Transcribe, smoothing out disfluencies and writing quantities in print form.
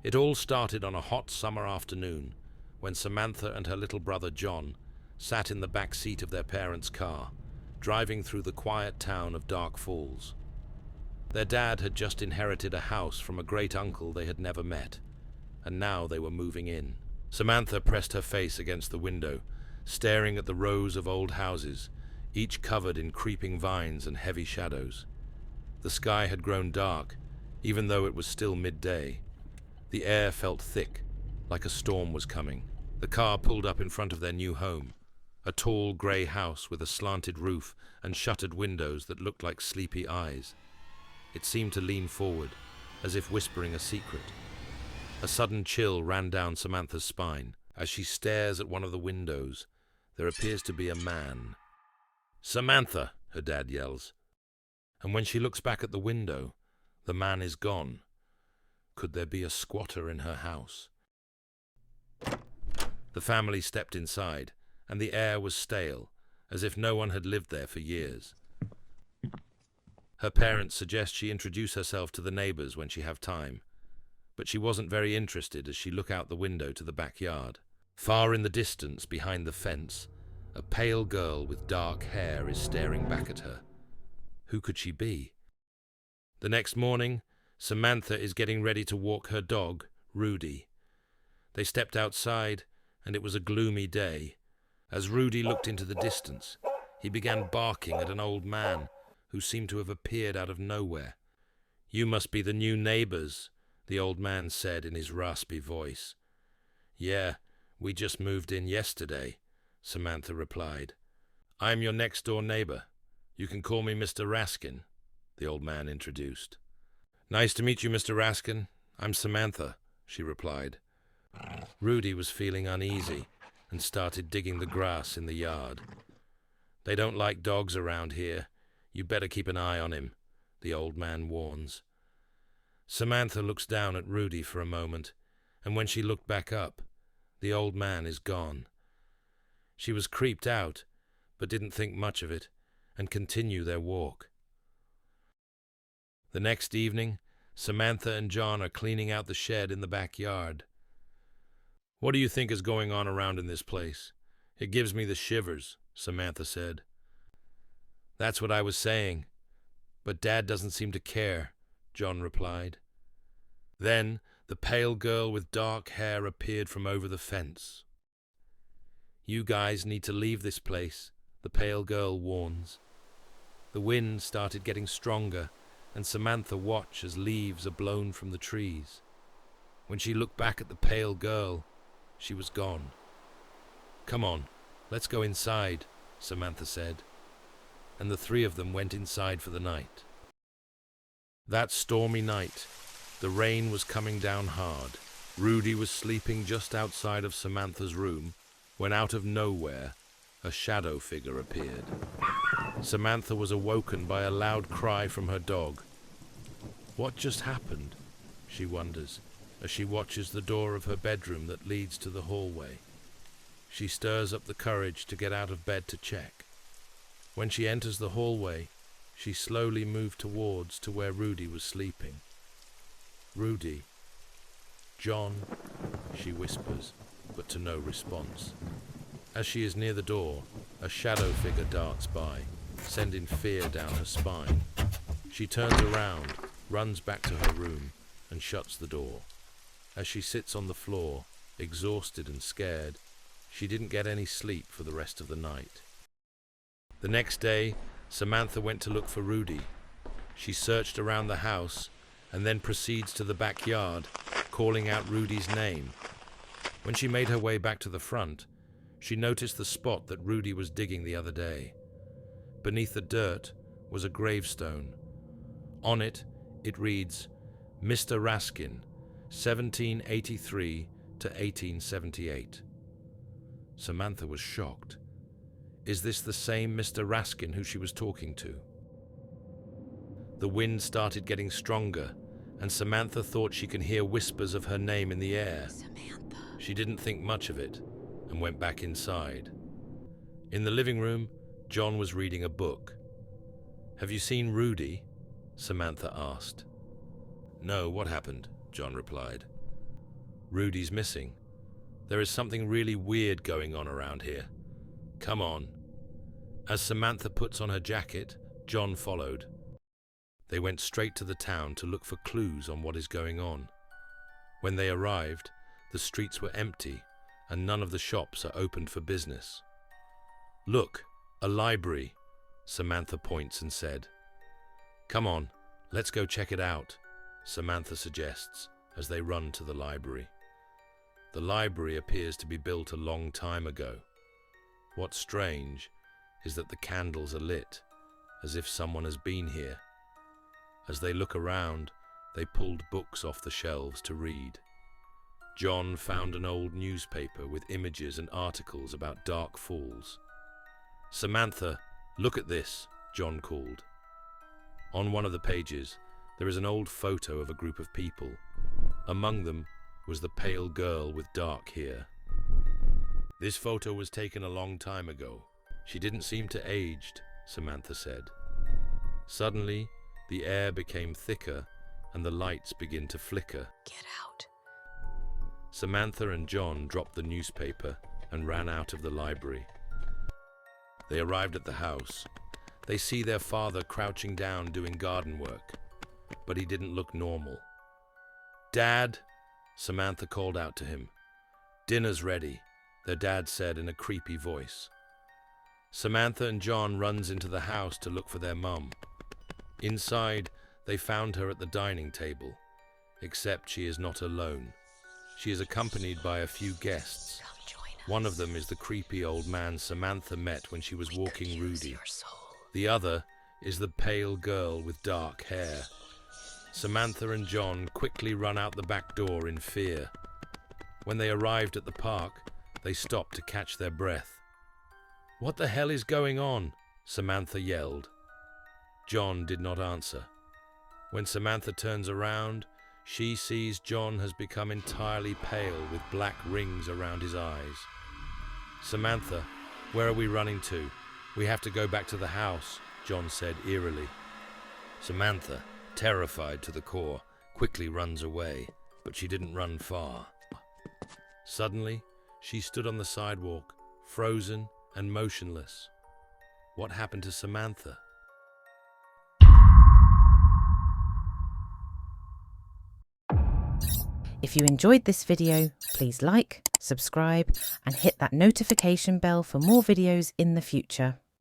It all started on a hot summer afternoon when Samantha and her little brother John sat in the back seat of their parents' car, driving through the quiet town of Dark Falls. Their dad had just inherited a house from a great uncle they had never met, and now they were moving in. Samantha pressed her face against the window, staring at the rows of old houses, each covered in creeping vines and heavy shadows. The sky had grown dark, even though it was still midday. The air felt thick, like a storm was coming. The car pulled up in front of their new home, a tall grey house with a slanted roof and shuttered windows that looked like sleepy eyes. It seemed to lean forward, as if whispering a secret. A sudden chill ran down Samantha's spine. As she stares at one of the windows, there appears to be a man. "Samantha!" her dad yells. And when she looks back at the window, the man is gone. Could there be a squatter in her house? The family stepped inside, and the air was stale, as if no one had lived there for years. Her parents suggest she introduce herself to the neighbors when she have time, but she wasn't very interested as she looked out the window to the backyard. Far in the distance, behind the fence, a pale girl with dark hair is staring back at her. Who could she be? The next morning, Samantha is getting ready to walk her dog, Rudy. They stepped outside, and it was a gloomy day. As Rudy looked into the distance, he began barking at an old man who seemed to have appeared out of nowhere. "You must be the new neighbors," the old man said in his raspy voice. "Yeah, we just moved in yesterday," Samantha replied. "I'm your next-door neighbor. You can call me Mr. Raskin," the old man introduced. "Nice to meet you, Mr. Raskin. I'm Samantha," she replied. Rudy was feeling uneasy and started digging the grass in the yard. "They don't like dogs around here. You better keep an eye on him," the old man warns. Samantha looks down at Rudy for a moment, and when she looked back up, the old man is gone. She was creeped out, but didn't think much of it, and continued their walk. The next evening, Samantha and John are cleaning out the shed in the backyard. "What do you think is going on around in this place? It gives me the shivers," Samantha said. "That's what I was saying, but Dad doesn't seem to care," John replied. Then the pale girl with dark hair appeared from over the fence. "You guys need to leave this place," the pale girl warns. The wind started getting stronger, and Samantha watched as leaves are blown from the trees. When she looked back at the pale girl, she was gone. "Come on, let's go inside," Samantha said, and the three of them went inside for the night. That stormy night, the rain was coming down hard. Rudy was sleeping just outside of Samantha's room when out of nowhere, a shadow figure appeared. Samantha was awoken by a loud cry from her dog. What just happened? She wonders, as she watches the door of her bedroom that leads to the hallway. She stirs up the courage to get out of bed to check. When she enters the hallway, she slowly moved towards to where Rudy was sleeping. "Rudy, John," she whispers, but to no response. As she is near the door, a shadow figure darts by, sending fear down her spine. She turns around, runs back to her room, and shuts the door. As she sits on the floor, exhausted and scared, she didn't get any sleep for the rest of the night. The next day, Samantha went to look for Rudy. She searched around the house and then proceeds to the backyard, calling out Rudy's name. When she made her way back to the front, she noticed the spot that Rudy was digging the other day. Beneath the dirt was a gravestone. On it, it reads, "Mr. Raskin, 1783 to 1878. Samantha was shocked. Is this the same Mr. Raskin who she was talking to? The wind started getting stronger, and Samantha thought she could hear whispers of her name in the air. Samantha. She didn't think much of it and went back inside. In the living room, John was reading a book. "Have you seen Rudy?" Samantha asked. "No, what happened?" John replied. Rudy's missing. There is something really weird going on around here. Come on. As Samantha puts on her jacket, John followed. They went straight to the town to look for clues on what is going on. When they arrived, the streets were empty and none of the shops are opened for business. Look, a library, Samantha points and said. Come on, let's go check it out, Samantha suggests as they run to the library. The library appears to be built a long time ago. What's strange is that the candles are lit, as if someone has been here. As they look around, they pulled books off the shelves to read. John found an old newspaper with images and articles about dark falls. Samantha, look at this, John called. On one of the pages, there is an old photo of a group of people. Among them was the pale girl with dark hair. This photo was taken a long time ago. She didn't seem to aged, Samantha said. Suddenly, the air became thicker and the lights began to flicker. Get out. Samantha and John dropped the newspaper and ran out of the library. They arrived at the house. They see their father crouching down doing garden work, but he didn't look normal. Dad, Samantha called out to him. Dinner's ready, their dad said in a creepy voice. Samantha and John runs into the house to look for their mum. Inside, they found her at the dining table, except she is not alone. She is accompanied by a few guests. One of them is the creepy old man Samantha met when she was walking Rudy. The other is the pale girl with dark hair. Samantha and John quickly run out the back door in fear. When they arrived at the park, they stopped to catch their breath. What the hell is going on? Samantha yelled. John did not answer. When Samantha turns around, she sees John has become entirely pale with black rings around his eyes. Samantha, where are we running to? We have to go back to the house, John said eerily. Samantha, terrified to the core, quickly runs away, but she didn't run far. Suddenly, she stood on the sidewalk, frozen and motionless. What happened to Samantha? If you enjoyed this video, please like, subscribe, and hit that notification bell for more videos in the future.